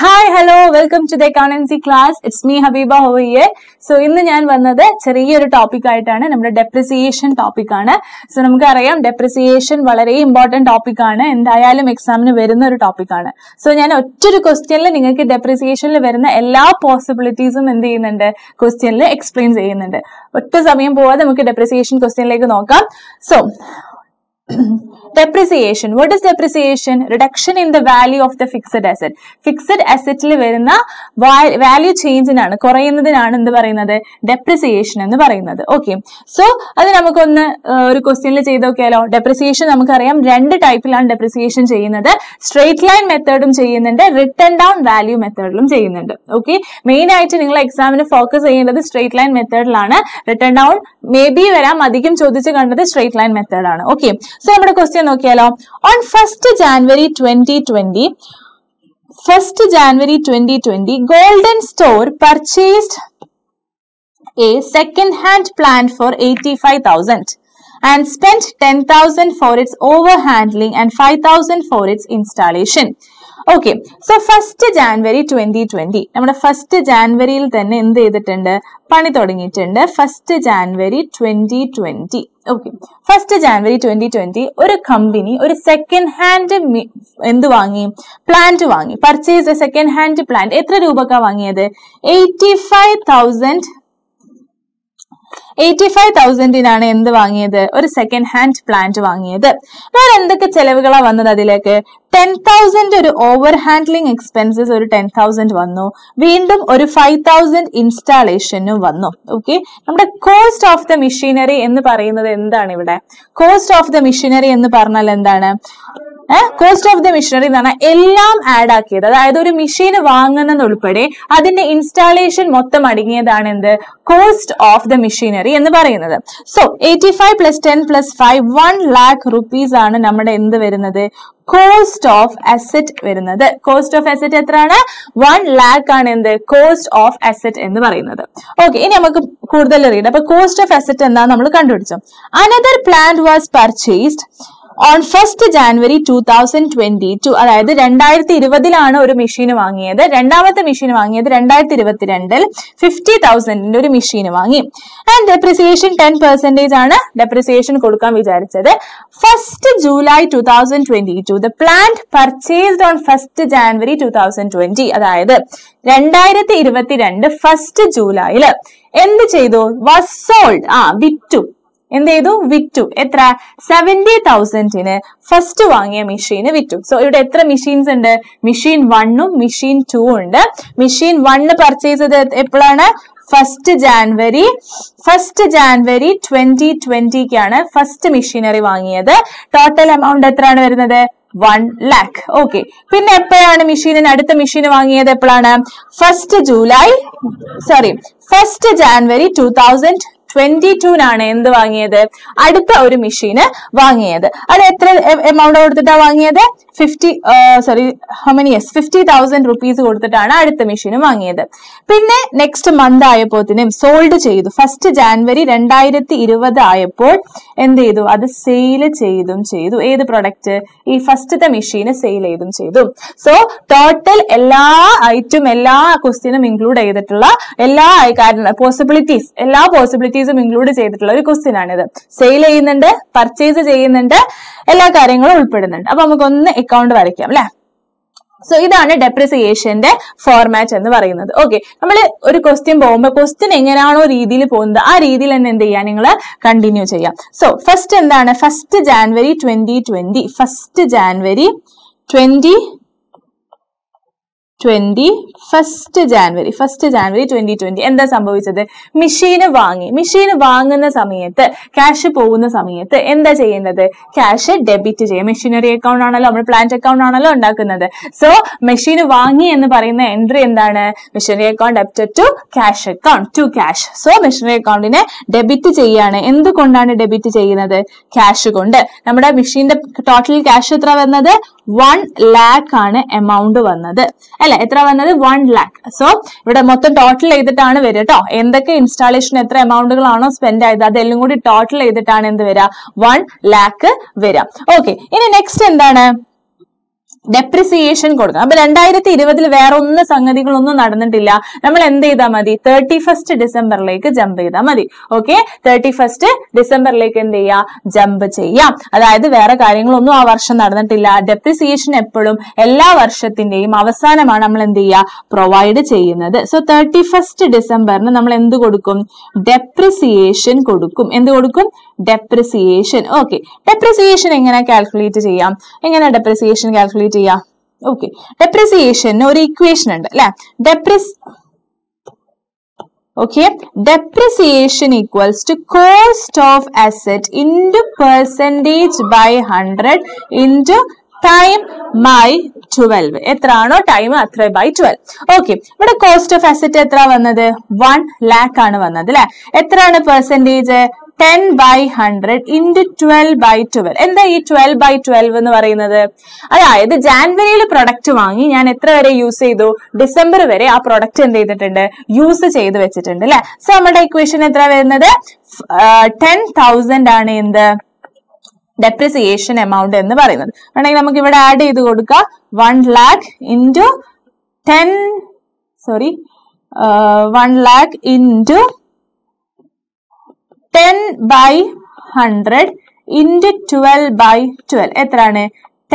Hi, hello, welcome to the accountancy class. It's me, Habiba, over here. So, ഇന്ന് ഞാൻ വന്നത് ചെറിയൊരു topic ആയിട്ടാണ് നമ്മുടെ ഡെപ്രിസിയേഷൻ ടോപ്പിക് ആണ്. സോ നമുക്കറിയാം ഡെപ്രിസിയേഷൻ വളരെ ഇമ്പോർട്ടന്റ് ടോപ്പിക് ആണ്. എന്തായാലും എക്സാമിന് വരുന്ന ഒരു ടോപ്പിക് ആണ്. സോ ഞാൻ ഒറ്റൊരു ക്വസ്റ്റ്യനിൽ നിങ്ങൾക്ക് ഡെപ്രിസിയേഷനിൽ വരുന്ന എല്ലാ പോസിബിലിറ്റീസും എന്ത് ചെയ്യുന്നുണ്ട്, ക്വസ്റ്റ്യനിൽ എക്സ്പ്ലെയിൻ ചെയ്യുന്നുണ്ട്. ഒറ്റ സമയം പോവാതെ നമുക്ക് ഡെപ്രിസിയേഷൻ ക്വസ്റ്റ്യനിലേക്ക് നോക്കാം. So depreciation. What is depreciation? Reduction in the value of the fixed asset. Fixed asset il varuna value change inanu korayunnadinanu endu parayunnathu depreciation ennu parayunnathu. Okay, so adu namakkonnu oru question il cheyidu nokkiyalo. Depreciation namakkariyam rendu type ilanu depreciation cheyyunnathu. Straight line method um cheyyunnundu, written down value method ilum cheyyunnundu. Okay, main aayittu ningal exam il focus cheyyundathu straight line method ilana. Written down maybe varam adhigam chodichu kandathu straight line method aanu. Okay, so നമ്മുടെ question നോക്കിയാലോ. On 1st January 2020, Golden Store purchased a second-hand plant for 85,000 and spent 10,000 for its overhandling and 5,000 for its installation. Okay, so 1st January 2020 നമ്മുടെ 1st Januaryയിൽ തന്നെ എന്ത് ചെയ്തിട്ടുണ്ട്, പണി തുടങ്ങിയിട്ടുണ്ട്. 1st January 2020. Okay, 1st January 2020 ഒരു company ഒരു second hand എന്ത് വാങ്ങി, പ്ലാന്റ് വാങ്ങി. Purchase A second hand plant. എത്ര രൂപക്കാ വാങ്ങിയത്? 85,000 എന്ത് വാങ്ങിയത്, ഒരു സെക്കൻഡ് ഹാൻഡ് പ്ലാന്റ് വാങ്ങിയത്. വേറെ എന്തൊക്കെ ചെലവുകളാ വന്നത് അതിലേക്ക്? 10,000 ഒരു ഓവർ ഹാൻഡ്ലിംഗ് എക്സ്പെൻസസ് ഒരു 10,000 വന്നു. വീണ്ടും ഒരു 5,000 ഇൻസ്റ്റാളേഷനും വന്നു. ഓക്കെ, നമ്മുടെ കോസ്റ്റ് ഓഫ് ദ മെഷീനറി എന്ന് പറയുന്നത് എന്താണ് ഇവിടെ? കോസ്റ്റ് ഓഫ് ദ മെഷീനറി എന്ന് പറഞ്ഞാൽ എന്താണ്? കോസ്റ്റ് ഓഫ് ദ മെഷീനറി എന്ന് പറഞ്ഞാൽ എല്ലാം ആഡ് ആക്കിയത്, അതായത് ഒരു മെഷീൻ വാങ്ങുന്നത് ഉൾപ്പെടെ അതിന്റെ ഇൻസ്റ്റാളേഷൻ മൊത്തം അടങ്ങിയതാണ് എന്ത്, കോസ്റ്റ് ഓഫ് ദ മെഷീനറി എന്ന് പറയുന്നത്. സോ 85 + 10 + 5 1 lakh rupees ആണ് നമ്മുടെ എന്ത് വരുന്നത്, കോസ്റ്റ് ഓഫ് അസറ്റ് വരുന്നത്. കോസ്റ്റ് ഓഫ് അസറ്റ് എത്രയാണ്? 1 lakh ആണ് എന്ത്, കോസ്റ്റ് ഓഫ് അസറ്റ് എന്ന് പറയുന്നത്. ഓക്കെ, ഇനി നമുക്ക് കൂടുതൽ അറിയാം. അപ്പൊ കോസ്റ്റ് ഓഫ് അസറ്റ് എന്താ നമ്മൾ കണ്ടുപിടിച്ചു. Another plant was purchased on 1st January 2022, അതായത് 2020 ഒരു മെഷീൻ വാങ്ങിയത്. രണ്ടാമത്തെ മെഷീൻ വാങ്ങിയത് 2022 50,000 ഒരു മെഷീൻ വാങ്ങി. ആൻഡ് ഡെപ്രിസിയേഷൻ 10% ആണ് ഡെപ്രിസിയേഷൻ കൊടുക്കാൻ വിചാരിച്ചത്. 1st July 2022 the plant purchased on 1st January 2020, അതായത് 2022 1st Julyയിൽ എന്ത് ചെയ്തു? was sold, വിറ്റു. എന്ത് ചെയ്തു? വിറ്റു. എത്ര? 70,000 ഫസ്റ്റ് വാങ്ങിയ മെഷീന് വിറ്റു. സോ ഇവിടെ എത്ര മെഷീൻസ് ഉണ്ട്? മെഷീൻ 1ഉം മെഷീൻ 2 ഉണ്ട്. മെഷീൻ 1 പർച്ചേസ് ചെയ്തത് എപ്പോഴാണ്? 1st January 2020 ഫസ്റ്റ് മെഷീനറി വാങ്ങിയത്. ടോട്ടൽ എമൗണ്ട് എത്രയാണ് വരുന്നത്? 1 lakh. ഓക്കെ, പിന്നെ എപ്പോഴാണ് മെഷീനിന് അടുത്ത മെഷീൻ വാങ്ങിയത്? എപ്പോഴാണ്? 1st January 2022 എന്ത് വാങ്ങിയത്? അടുത്ത ഒരു മെഷീന് വാങ്ങിയത്. അത് എത്ര എമൗണ്ട് കൊടുത്തിട്ടാ വാങ്ങിയത്? 50,000 rupees കൊടുത്തിട്ടാണ് അടുത്ത മെഷീന് വാങ്ങിയത്. പിന്നെ നെക്സ്റ്റ് മന്ത് ആയപ്പോത്തിനും സോൾഡ് ചെയ്തു. 1st January 2020 ആയപ്പോൾ എന്ത് ചെയ്തു? അത് സെയിൽ ചെയ്തു. ഏത് പ്രൊഡക്റ്റ്? ഈ ഫസ്റ്റത്തെ മെഷീന് സെയിൽ ചെയ്തു. സോ ടോട്ടൽ എല്ലാ ഐറ്റം എല്ലാ ക്വസ്റ്റ്യനും ഇൻക്ലൂഡ് ചെയ്തിട്ടുള്ള എല്ലാ പോസിബിലിറ്റീസും ഇൻക്ലൂഡ് ചെയ്തിട്ടുള്ള ഒരു ക്വസ്റ്റ്യൻ ആണിത്. സെയിൽ ചെയ്യുന്നുണ്ട്, പർച്ചേസ് ചെയ്യുന്നുണ്ട്, എല്ലാ കാര്യങ്ങളും ഉൾപ്പെടുന്നുണ്ട്. അപ്പൊ നമുക്കൊന്ന് അക്കൗണ്ട് വരയ്ക്കാം അല്ലെ. സോ ഇതാണ് ഡെപ്രിസിയേഷന്റെ ഫോർമാറ്റ് എന്ന് പറയുന്നത്. ഓക്കെ, നമ്മൾ ഒരു ക്വസ്റ്റ്യൻ പോകുമ്പോൾ ക്വസ്റ്റ്യൻ എങ്ങനെയാണോ രീതിയിൽ പോകുന്നത് ആ രീതിയിൽ തന്നെ എന്ത് ചെയ്യാം, നിങ്ങൾ കണ്ടിന്യൂ ചെയ്യാം. സോ ഫസ്റ്റ് എന്താണ്? 1st January 2020 1st January 2020 എന്താ സംഭവിച്ചത്? മെഷീന് വാങ്ങി. മെഷീന് വാങ്ങുന്ന സമയത്ത്, ക്യാഷ് പോകുന്ന സമയത്ത് എന്താ ചെയ്യേണ്ടത്? ക്യാഷ് ഡെബിറ്റ് ചെയ്യാം. മെഷീനറി അക്കൗണ്ട് ആണല്ലോ, നമ്മൾ പ്ലാന്റ് അക്കൗണ്ട് ആണല്ലോ ഉണ്ടാക്കുന്നത്. സോ മെഷീന് വാങ്ങി എന്ന് പറയുന്ന എൻട്രി എന്താണ്? Machinery account debited to cash account to cash. So machinery അക്കൗണ്ടിനെ ഡെബിറ്റ് ചെയ്യാണ്. എന്തുകൊണ്ടാണ് ഡെബിറ്റ് ചെയ്യുന്നത്? ക്യാഷ് കൊണ്ട്. നമ്മുടെ മെഷീന്റെ ടോട്ടൽ ക്യാഷ് എത്ര വന്നത്? 1 lakh ആണ് എമൗണ്ട് വന്നത് അല്ലെ. എത്ര വന്നത്? 1 lakh. സോ ഇവിടെ മൊത്തം ടോട്ടൽ ചെയ്തിട്ടാണ് വരിക കേട്ടോ. എന്തൊക്കെ ഇൻസ്റ്റാളേഷൻ എത്ര എമൗണ്ടുകളാണോ സ്പെൻഡ് ആയത് അതെല്ലാം കൂടി ടോട്ടൽ ചെയ്തിട്ടാണ് എന്ത് വരിക? 1 lakh വരിക. ഓക്കെ, ഇനി നെക്സ്റ്റ് എന്താണ്? ഡെപ്രിസിയേഷൻ കൊടുക്കണം. അപ്പൊ 2020 വേറെ ഒന്നും സംഗതികളൊന്നും നടന്നിട്ടില്ല. നമ്മൾ എന്ത് ചെയ്താൽ മതി? 31st ഡിസംബറിലേക്ക് ജമ്പ് ചെയ്താൽ മതി. ഓക്കെ, 31st ഡിസംബറിലേക്ക് എന്ത് ചെയ്യാം? ജമ്പ് ചെയ്യാം. അതായത് വേറെ കാര്യങ്ങളൊന്നും ആ വർഷം നടന്നിട്ടില്ല. ഡെപ്രിസിയേഷൻ എപ്പോഴും എല്ലാ വർഷത്തിന്റെയും അവസാനമാണ് നമ്മൾ എന്ത് ചെയ്യുക? പ്രൊവൈഡ് ചെയ്യുന്നത്. സോ 31st ഡിസംബറിന് നമ്മൾ എന്ത് കൊടുക്കും? ഡെപ്രിസിയേഷൻ കൊടുക്കും. എന്ത് കൊടുക്കും? ഡെപ്രിസിയേഷൻ. ഓക്കെ, ഡെപ്രിസിയേഷൻ എങ്ങനെ കാൽക്കുലേറ്റ് ചെയ്യാം? എങ്ങനെ ഡെപ്രിസിയേഷൻ കാൽക്കുലേറ്റ് ചെയ്യാം? ഓക്കെ, ഡെപ്രിസിയേഷന് ഒരു ഇക്വേഷൻ ഉണ്ട് അല്ലെ? Depreciation equals to cost of asset into percentage by 100 into time by 12. എത്രയാണോ ടൈം അത്ര by 12. ഓക്കെ, ഇവിടെ കോസ്റ്റ് ഓഫ് അസറ്റ് എത്ര വന്നത്? 1 lakh ആണ് വന്നത് അല്ലെ? എത്രയാണ് പെർസെന്റേജ്? 10/100 into 12/12. എന്താ ഈ 12/12 എന്ന് പറയുന്നത്? അതായത് ജാനുവരിയിൽ പ്രൊഡക്റ്റ് വാങ്ങി ഞാൻ എത്ര വരെ യൂസ് ചെയ്തു? ഡിസംബർ വരെ ആ പ്രൊഡക്റ്റ് എന്ത് ചെയ്തിട്ടുണ്ട്? യൂസ് ചെയ്ത് വെച്ചിട്ടുണ്ട് അല്ലെ? സോ നമ്മുടെ ഇക്വേഷൻ എത്ര വരുന്നത്? 10,000 ആണ് എന്ത്? ഡെപ്രിസിയേഷൻ എമൗണ്ട് എന്ന് പറയുന്നത്. വേണമെങ്കിൽ നമുക്ക് ഇവിടെ ആഡ് ചെയ്ത് കൊടുക്കാം. 1 lakh into 1 lakh into 10/100 into 12/12 എത്രയാണ്?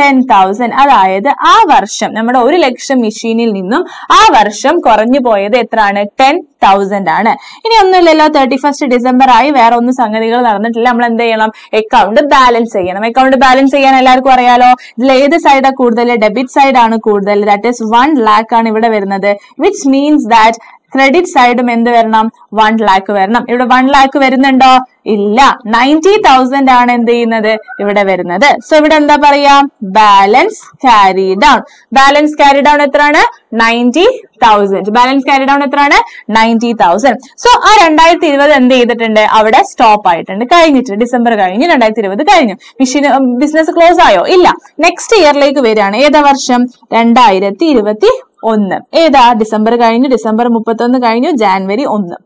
10,000. അതായത് ആ വർഷം നമ്മുടെ 1 ലക്ഷം മെഷീനിൽ നിന്നും ആ വർഷം കുറഞ്ഞു പോയത് എത്രയാണ്? 10,000 ആണ്. ഇനി ഒന്നുമില്ലല്ലോ, 31st ഡിസംബർ ആയി, വേറെ ഒന്നും സംഗതികൾ നടന്നിട്ടില്ല. നമ്മൾ എന്ത് ചെയ്യണം? അക്കൗണ്ട് ബാലൻസ് ചെയ്യണം. അക്കൗണ്ട് ബാലൻസ് ചെയ്യാൻ എല്ലാവർക്കും അറിയാലോ. ഇതിൽ ഏത് സൈഡാണ് കൂടുതൽ? ഡെബിറ്റ് സൈഡ് ആണ് കൂടുതൽ. ദാറ്റ് ഈസ് 1 lakh ആണ് ഇവിടെ വരുന്നത്. വിച്ച് മീൻസ് ദാറ്റ് ക്രെഡിറ്റ് സൈഡും എന്ത് വരണം? 1 lakh വരണം. ഇവിടെ 1 lakh വരുന്നുണ്ടോ? ഇല്ല. 90,000 ആണ് എന്ത് ചെയ്യുന്നത്? ഇവിടെ വരുന്നത്. സോ ഇവിടെ എന്താ പറയാ? Balance carry down. Balance carry down എത്രയാണ്? 90,000. ബാലൻസ് ക്യാരി ഡൗൺ എത്രയാണ്? 90,000. സോ ആ 2020 എന്ത് ചെയ്തിട്ടുണ്ട്? അവിടെ സ്റ്റോപ്പ് ആയിട്ടുണ്ട്, കഴിഞ്ഞിട്ടുണ്ട്. ഡിസംബർ കഴിഞ്ഞു, 2020 കഴിഞ്ഞു. മെഷീൻ ബിസിനസ് ക്ലോസ് ആയോ? ഇല്ല. നെക്സ്റ്റ് ഇയറിലേക്ക് വരികയാണ്. ഏതാ വർഷം? 2021. ഏതാ? ഡിസംബർ കഴിഞ്ഞു, ഡിസംബർ 31 കഴിഞ്ഞു, ജാനുവരി 1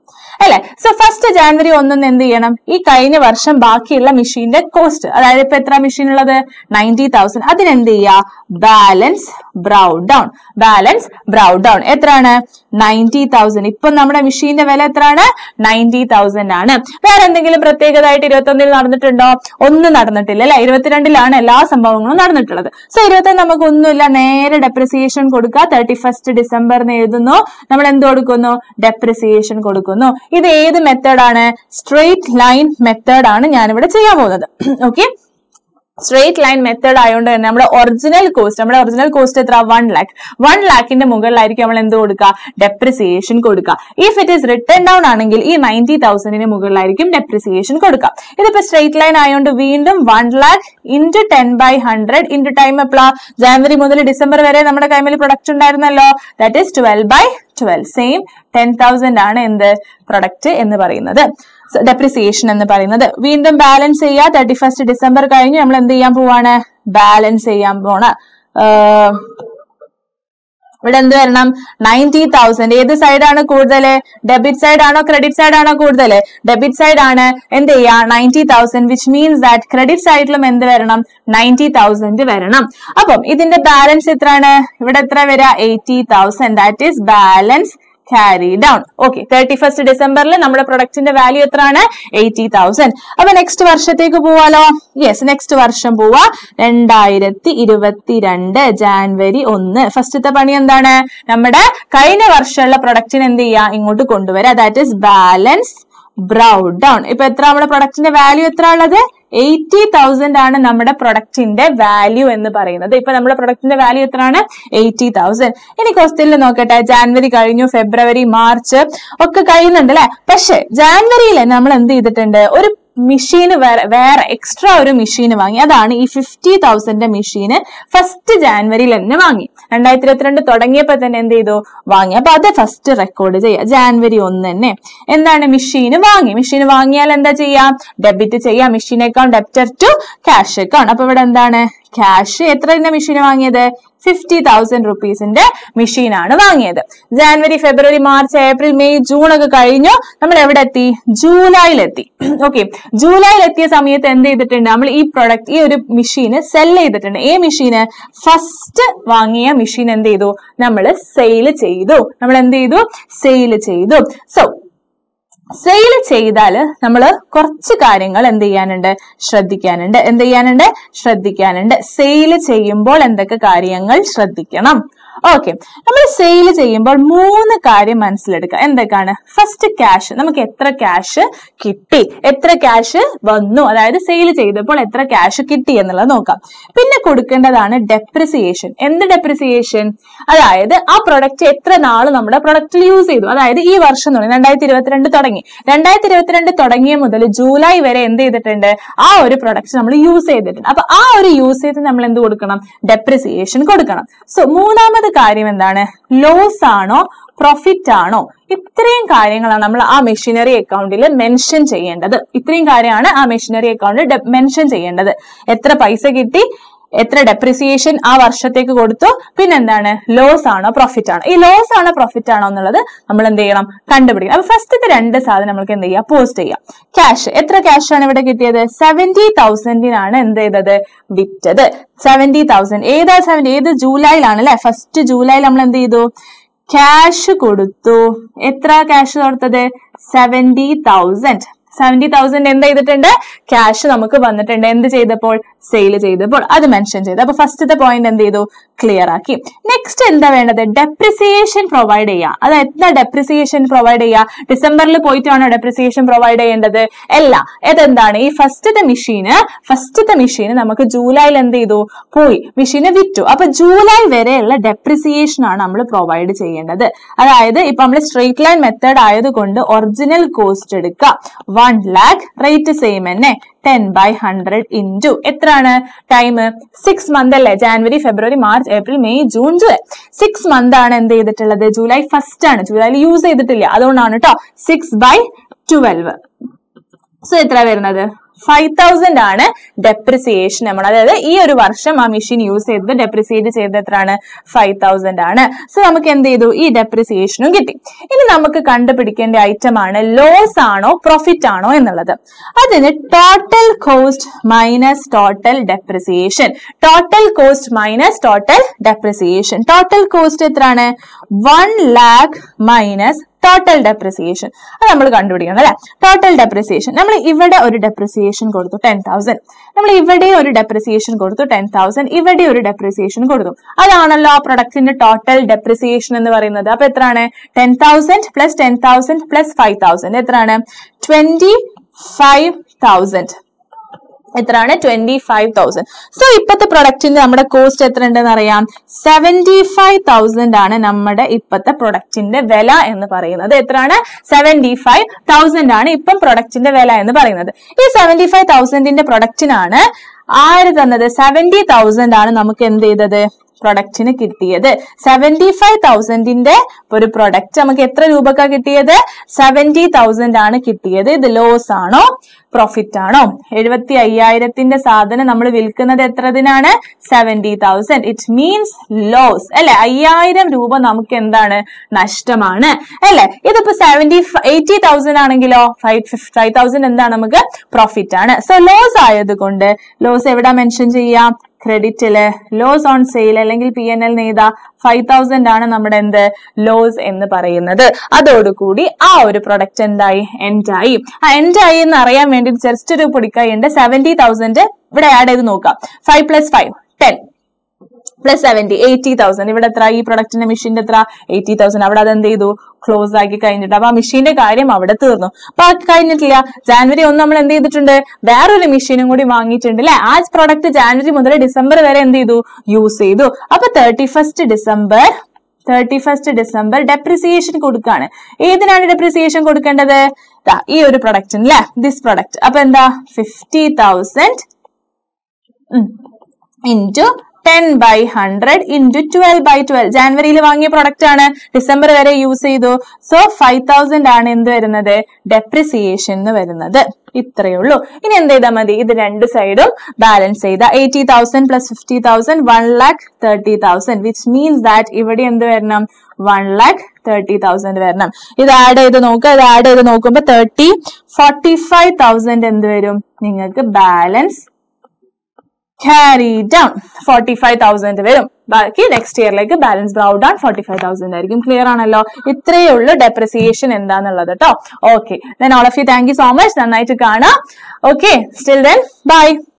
അല്ലെ? സോ ഫസ്റ്റ് ജാനുവരി 1 എന്ത് ചെയ്യണം? ഈ കഴിഞ്ഞ വർഷം ബാക്കിയുള്ള മെഷീന്റെ കോസ്റ്റ്, അതായത് ഇപ്പൊ എത്ര മെഷീൻ ഉള്ളത്? 90,000. അതിനെന്ത് ചെയ്യാ? Balance brought down. Balance brought down എത്രയാണ്? 90,000. ഇപ്പൊ നമ്മുടെ മെഷീന്റെ വില എത്രയാണ്? 90,000 ആണ്. വേറെ എന്തെങ്കിലും പ്രത്യേകതയായിട്ട് 21 നടന്നിട്ടുണ്ടോ? ഒന്നും നടന്നിട്ടില്ല അല്ലെ? 22 എല്ലാ സംഭവങ്ങളും നടന്നിട്ടുള്ളത്. സോ 21 നമുക്ക് ഒന്നുമില്ല, നേരെ ഡെപ്രിസിയേഷൻ കൊടുക്കുക. 31st ഡിസംബറിന് എഴുതുന്നു, നമ്മൾ എന്ത് കൊടുക്കുന്നു? ഡെപ്രിസിയേഷൻ കൊടുക്കുന്നു. ഇത് ഏത് മെത്തേഡാണ്? സ്ട്രെയിറ്റ് ലൈൻ മെത്തേഡ് ആണ് ഞാനിവിടെ ചെയ്യാൻ പോകുന്നത്. ഓക്കെ, സ്ട്രെയിറ്റ് ലൈൻ മെത്തേഡ് ആയതുകൊണ്ട് തന്നെ നമ്മുടെ ഒറിജിനൽ കോസ്റ്റ് എത്ര? 1 lakh. 1 lakhന്റെ മുകളിലായിരിക്കും നമ്മൾ എന്ത് കൊടുക്കുക? ഡെപ്രിസിയേഷൻ കൊടുക്കുക. If it is written down ആണെങ്കിൽ ഈ 90,000ന് മുകളിലായിരിക്കും ഡെപ്രിസിയേഷൻ കൊടുക്കുക. ഇതിപ്പോ സ്ട്രെയിറ്റ് ലൈൻ ആയതുകൊണ്ട് വീണ്ടും 1 lakh into 10/100 into ടൈം എപ്പോഴാ? ജാനുവരി മുതൽ ഡിസംബർ വരെ നമ്മുടെ കൈമിൽ പ്രൊഡക്റ്റ് ഉണ്ടായിരുന്നല്ലോ. That is 12/12. സെയിം 10,000 ആണ് എന്ത്? പ്രൊഡക്റ്റ് എന്ന് പറയുന്നത്, ഡെപ്രിസിയേഷൻ എന്ന് പറയുന്നത്. വീണ്ടും ബാലൻസ് ചെയ്യുക. 31st ഡിസംബർ കഴിഞ്ഞ് നമ്മൾ എന്ത് ചെയ്യാൻ പോവാണ്? ബാലൻസ് ചെയ്യാൻ പോണ. ഇവിടെ എന്ത് വരണം? 90,000. ഏത് സൈഡാണ് കൂടുതൽ? ഡെബിറ്റ് സൈഡ് ആണോ ക്രെഡിറ്റ് സൈഡ് ആണോ കൂടുതൽ? ഡെബിറ്റ് സൈഡ് ആണ്. എന്ത് ചെയ്യാ? 90,000. വിച്ച് മീൻസ് ദാറ്റ് ക്രെഡിറ്റ് സൈഡിലും എന്ത് വരണം? 90,000 വരണം. അപ്പം ഇതിന്റെ ബാലൻസ് എത്രയാണ്? ഇവിടെ എത്ര വരിക? 80,000. That is balance carry down. Okay, 31st ഡിസംബറിൽ നമ്മുടെ പ്രൊഡക്റ്റിന്റെ വാല്യൂ എത്രയാണ്? 80,000. അപ്പൊ നെക്സ്റ്റ് വർഷത്തേക്ക് പോവാലോ? യെസ്, നെക്സ്റ്റ് വർഷം പോവാ. 2022 ജാനുവരി 1. ഫസ്റ്റത്തെ പണി എന്താണ്? നമ്മുടെ കഴിഞ്ഞ വർഷമുള്ള പ്രൊഡക്റ്റിന് എന്ത് ചെയ്യാ? ഇങ്ങോട്ട് കൊണ്ടുവരാ. That is balance brought down. ഇപ്പൊ എത്ര നമ്മുടെ പ്രൊഡക്റ്റിന്റെ വാല്യൂ എത്ര ഉള്ളത്? 80,000 ആണ് നമ്മുടെ പ്രൊഡക്റ്റിന്റെ വാല്യൂ എന്ന് പറയുന്നത്. ഇപ്പൊ നമ്മുടെ പ്രൊഡക്റ്റിന്റെ വാല്യൂ എത്രയാണ്? 80,000. ഇനി ക്വസ്റ്റ്യനിൽ നോക്കട്ടെ. ജാനുവരി കഴിഞ്ഞു, ഫെബ്രുവരി, മാർച്ച് ഒക്കെ കഴിയുന്നുണ്ട് അല്ലെ? പക്ഷെ ജാനുവരിയിൽ നമ്മൾ എന്ത് ചെയ്തിട്ടുണ്ട്? ഒരു മെഷീന് വേറെ എക്സ്ട്രാ ഒരു മെഷീന് വാങ്ങി. അതാണ് ഈ 50,000 മെഷീന് ഫസ്റ്റ് ജാനുവരിയിൽ തന്നെ വാങ്ങി. 2022 തുടങ്ങിയപ്പോ തന്നെ എന്ത് ചെയ്തു? വാങ്ങി. അപ്പൊ അത് ഫസ്റ്റ് റെക്കോർഡ് ചെയ്യാം. ജാനുവരി 1 തന്നെ എന്താണ്? മെഷീന് വാങ്ങി. മെഷീന് വാങ്ങിയാൽ എന്താ ചെയ്യാം? ഡെബിറ്റ് ചെയ്യാം. Machine account debtor to cash account. അപ്പൊ ഇവിടെ എന്താണ്? ക്യാഷ് എത്രയുടെ മെഷീൻ വാങ്ങിയത്? 50,000 rupeesന്റെ മെഷീനാണ് വാങ്ങിയത്. January, February, March, April, May, June ഒക്കെ കഴിഞ്ഞു. നമ്മൾ എവിടെ എത്തി? ജൂലൈയിലെത്തി. ഓക്കെ, ജൂലൈയിലെത്തിയ സമയത്ത് എന്ത് ചെയ്തിട്ടുണ്ട്? നമ്മൾ ഈ പ്രൊഡക്റ്റ്, ഈ ഒരു മെഷീന് സെൽ ചെയ്തിട്ടുണ്ട്. ഈ മെഷീന് ഫസ്റ്റ് വാങ്ങിയ മെഷീൻ എന്ത് ചെയ്തു? നമ്മൾ സെയിൽ ചെയ്തു. നമ്മൾ എന്ത് ചെയ്തു? സെയിൽ ചെയ്തു. സോ സെയിൽ ചെയ്താൽ നമ്മൾ കുറച്ച് കാര്യങ്ങൾ എന്ത് ചെയ്യാനുണ്ട്? ശ്രദ്ധിക്കാനുണ്ട്. സെയിൽ ചെയ്യുമ്പോൾ എന്തൊക്കെ കാര്യങ്ങൾ ശ്രദ്ധിക്കണം? ഓക്കെ, നമ്മൾ സെയിൽ ചെയ്യുമ്പോൾ 3 കാര്യം മനസ്സിലെടുക്കുക. എന്തൊക്കെയാണ്? First cash. നമുക്ക് എത്ര ക്യാഷ് കിട്ടി, എത്ര ക്യാഷ് വന്നു, അതായത് സെയിൽ ചെയ്തപ്പോൾ എത്ര ക്യാഷ് കിട്ടി എന്നുള്ളത് നോക്കാം. പിന്നെ കൊടുക്കേണ്ടതാണ് ഡെപ്രിസിയേഷൻ. എന്ത് ഡെപ്രിസിയേഷൻ? അതായത് ആ പ്രൊഡക്റ്റ് എത്ര നാൾ നമ്മുടെ പ്രൊഡക്റ്റിൽ യൂസ് ചെയ്തു. അതായത് ഈ വർഷം 2022 തുടങ്ങി. 2022 തുടങ്ങിയ മുതൽ ജൂലൈ വരെ എന്ത് ചെയ്തിട്ടുണ്ട്? ആ ഒരു പ്രൊഡക്റ്റ് നമ്മൾ യൂസ് ചെയ്തിട്ടുണ്ട്. അപ്പൊ ആ ഒരു യൂസ് ചെയ്ത് നമ്മൾ എന്ത് കൊടുക്കണം? ഡെപ്രിസിയേഷൻ കൊടുക്കണം. സോ മൂന്നാമത് കാര്യം എന്താണ്? ലോസ് ആണോ പ്രോഫിറ്റ് ആണോ? ഇത്രയും കാര്യങ്ങളാണ് നമ്മൾ ആ മെഷീനറി അക്കൗണ്ടിൽ മെൻഷൻ ചെയ്യേണ്ടത്. ഇത്രയും കാര്യമാണ് ആ മെഷീനറി അക്കൗണ്ടിൽ മെൻഷൻ ചെയ്യേണ്ടത്. എത്ര പൈസ കിട്ടി, എത്ര ഡെപ്രിസിയേഷൻ ആ വർഷത്തേക്ക് കൊടുത്തു, പിന്നെന്താണ്? ലോസ് ആണോ പ്രോഫിറ്റ് ആണോ? ഈ ലോസ് ആണോ പ്രോഫിറ്റ് ആണോ എന്നുള്ളത് നമ്മൾ എന്ത് ചെയ്യണം? കണ്ടുപിടിക്കണം. അപ്പൊ ഫസ്റ്റത്തെ 2 സാധനം നമുക്ക് എന്ത് ചെയ്യാം? പോസ്റ്റ് ചെയ്യാം. ക്യാഷ്, എത്ര ക്യാഷ് ആണ് ഇവിടെ കിട്ടിയത്? 70,000 എന്ത് ചെയ്തത്? വിറ്റത്. 70,000. ഏതാ 70? ഏത് ജൂലൈയിലാണ് അല്ലെ? ഫസ്റ്റ് ജൂലൈയിൽ നമ്മൾ എന്ത് ചെയ്തു? ക്യാഷ് കൊടുത്തു. എത്ര ക്യാഷ് കൊടുത്തത്? 70,000. 70,000 എന്ത് ചെയ്തിട്ടുണ്ട്? ക്യാഷ് നമുക്ക് വന്നിട്ടുണ്ട്. എന്ത് ചെയ്തപ്പോൾ? സെയിൽ ചെയ്തപ്പോൾ. അത് മെൻഷൻ ചെയ്തു. അപ്പൊ ഫസ്റ്റത്തെ പോയിന്റ് എന്ത് ചെയ്തു? ക്ലിയർ ആക്കി. നെക്സ്റ്റ് എന്താ വേണ്ടത്? ഡെപ്രിസിയേഷൻ പ്രൊവൈഡ് ചെയ്യുക. അത് എന്താ ഡെപ്രിസിയേഷൻ പ്രൊവൈഡ് ചെയ്യുക? ഡിസംബറിൽ പോയിട്ടാണോ ഡെപ്രിസിയേഷൻ പ്രൊവൈഡ് ചെയ്യേണ്ടത്? അല്ല. ഇതെന്താണ്? ഈ ഫസ്റ്റത്തെ മെഷീന് നമുക്ക് ജൂലൈയിൽ എന്ത് ചെയ്തു? പോയി മെഷീന് വിറ്റു. അപ്പൊ ജൂലൈ വരെയുള്ള ഡെപ്രിസിയേഷൻ ആണ് നമ്മൾ പ്രൊവൈഡ് ചെയ്യേണ്ടത്. അതായത് ഇപ്പൊ നമ്മൾ സ്ട്രെയിറ്റ് ലൈൻ മെത്തേഡ് ആയതുകൊണ്ട് ഒറിജിനൽ കോസ്റ്റ് എടുക്കുക. 1 lakh, റേറ്റ് സെയിം തന്നെ. 10/100 into എത്രയാണ് ടൈം? 6 month അല്ലേ? January, February, March, April, May, June, July. 6 month ആണ് എന്ത് ചെയ്തിട്ടുള്ളത്? ജൂലൈ ഫസ്റ്റ് ആണ്. ജൂലൈയിൽ യൂസ് ചെയ്തിട്ടില്ല, അതുകൊണ്ടാണ് കേട്ടോ. 6/12. സോ എത്ര വരുന്നത്? 5,000 ആണ് ഡെപ്രിസിയേഷൻ നമ്മൾ. അതായത് ഈ ഒരു വർഷം ആ മെഷീൻ യൂസ് ചെയ്തത് ഡെപ്രിസിയേറ്റ് ചെയ്തത് എത്രയാണ്? 5,000 ആണ്. സോ നമുക്ക് എന്ത് ചെയ്തു? ഈ ഡെപ്രിസിയേഷനും കിട്ടി. ഇനി നമുക്ക് കണ്ടുപിടിക്കേണ്ട ഐറ്റം ആണ് ലോസ് ആണോ പ്രോഫിറ്റ് ആണോ എന്നുള്ളത്. അതിന് total cost minus total depreciation. Total cost minus total depreciation. Total cost എത്രയാണ്? 1 lakh മൈനസ് ടോട്ടൽ ഡെപ്രിസിയേഷൻ. അത് നമ്മൾ കണ്ടുപിടിക്കണം അല്ലെ? Total depreciation. നമ്മൾ ഇവിടെ ഒരു ഡെപ്രിസിയേഷൻ കൊടുത്തു 10,000. നമ്മൾ ഇവിടെ ഒരു ഡെപ്രിസിയേഷൻ കൊടുത്തു 10,000. ഇവിടെ ഒരു ഡെപ്രിസിയേഷൻ കൊടുത്തു. അതാണല്ലോ ആ പ്രൊഡക്റ്റിന്റെ ടോട്ടൽ ഡെപ്രിസിയേഷൻ എന്ന് പറയുന്നത്. അപ്പൊ എത്രയാണ്? 10,000 പ്ലസ് 10,000 പ്ലസ് 5,000 എത്രയാണ്? 25,000. എത്രയാണ്? 25,000. സോ ഇപ്പത്തെ പ്രൊഡക്റ്റിന്റെ നമ്മുടെ കോസ്റ്റ് എത്ര ഉണ്ടെന്ന് അറിയാം? 75,000 ആണ് നമ്മുടെ ഇപ്പത്തെ പ്രൊഡക്റ്റിന്റെ വില എന്ന് പറയുന്നത്. എത്രയാണ്? 75,000 ആണ് ഇപ്പം പ്രൊഡക്റ്റിന്റെ വില എന്ന് പറയുന്നത്. ഈ 75,000ന്റെ പ്രൊഡക്റ്റിനാണ് ആര് തന്നത്? 70,000 ആണ് നമുക്ക് എന്ത് ചെയ്തത്? പ്രൊഡക്റ്റിന് കിട്ടിയത്. 75,000ന്റെ ഒരു പ്രൊഡക്റ്റ് നമുക്ക് എത്ര രൂപക്കാ കിട്ടിയത്? 70,000 ആണ് കിട്ടിയത്. ഇത് ലോസ് ആണോ പ്രോഫിറ്റ് ആണോ? 75,000ന്റെ സാധനം നമ്മൾ വിൽക്കുന്നത് എത്രതിനാണ്? 70,000. ഇറ്റ് മീൻസ് ലോസ് അല്ലെ? 5,000 രൂപ നമുക്ക് എന്താണ്? നഷ്ടമാണ് അല്ലെ? ഇതിപ്പോ 80,000 ആണെങ്കിലോ 5,000 എന്താണ്? നമുക്ക് പ്രോഫിറ്റ് ആണ്. സോ ലോസ് ആയതുകൊണ്ട് ലോസ് എവിടെ മെൻഷൻ ചെയ്യാം? ക്രെഡിറ്റില്. ലോസ് ഓൺ സെയിൽ അല്ലെങ്കിൽ PNL എഴുതാ 5,000 ആണ് നമ്മുടെ എന്ത്? ലോസ് എന്ന് പറയുന്നത്. അതോടുകൂടി ആ ഒരു പ്രൊഡക്റ്റ് എന്തായി? എൻഡ് ആയി. ആ എൻഡ് ആയി എന്ന് അറിയാൻ വേണ്ടി ജസ്റ്റ് ഒരു പൊടിക്കായുണ്ട്. 70,000 ഇവിടെ ആഡ് ചെയ്ത് നോക്കാം. 5 + 5 10 പ്ലസ് 70 80,000. ഇവിടെ എത്ര? ഈ പ്രൊഡക്റ്റിന്റെ മെഷീന്റെ എത്ര? 80,000. അവിടെ അതെന്ത് ചെയ്തു? ക്ലോസ് ആക്കി കഴിഞ്ഞിട്ട്. അപ്പൊ ആ മെഷീന്റെ കാര്യം അവിടെ തീർന്നു. അപ്പൊ അത് കഴിഞ്ഞിട്ടില്ല. ജാനുവരി 1 നമ്മൾ എന്ത് ചെയ്തിട്ടുണ്ട്? വേറൊരു മെഷീനും കൂടി വാങ്ങിയിട്ടുണ്ട് അല്ലെ? ആ പ്രൊഡക്റ്റ് ജാനുവരി മുതൽ ഡിസംബർ വരെ എന്ത് ചെയ്തു? യൂസ് ചെയ്തു. അപ്പൊ 31st ഡിസംബർ ഡെപ്രിസിയേഷൻ കൊടുക്കാണ്. ഏതിനാണ് ഡെപ്രിസിയേഷൻ കൊടുക്കേണ്ടത്? ഈ ഒരു പ്രൊഡക്റ്റിന് അല്ലെ? This product. അപ്പൊ എന്താ? 50,000 into 10/100 into 12/12. ജാനുവരിയിൽ വാങ്ങിയ പ്രൊഡക്റ്റ് ആണ്, ഡിസംബർ വരെ യൂസ് ചെയ്തു. സോ 5000 ആണ് എന്ത് വരുന്നത്, ഡെപ്രിസിയേഷൻ എന്ന് വരുന്നത്. ഇത്രയേ ഉള്ളൂ. ഇനി എന്ത് ചെയ്താൽ മതി, ഇത് രണ്ട് സൈഡും ബാലൻസ് ചെയ്ത 80,000 plus 50,000 1,30,000, വിച്ച് മീൻസ് ദാറ്റ് ഇവിടെ എന്ത് വരണം, 1,30,000 വരണം. ഇത് ആഡ് ചെയ്ത് നോക്കുക. ഇത് ആഡ് ചെയ്ത് നോക്കുമ്പോ 45,000 എന്ത് വരും നിങ്ങൾക്ക് ബാലൻസ് carry down 45,000 വരും. ബാക്കി നെക്സ്റ്റ് ഇയറിലേക്ക് ബാലൻസ് ബ്രൗ ഡൗൺ 45,000 ആയിരിക്കും. ക്ലിയർ ആണല്ലോ? ഇത്രയേ ഉള്ളൂ ഡെപ്രിസിയേഷൻ എന്താന്നുള്ളത് കേട്ടോ. Okay, then all of you thank you so much. നന്നായിട്ട് കാണാം. Okay, still then bye.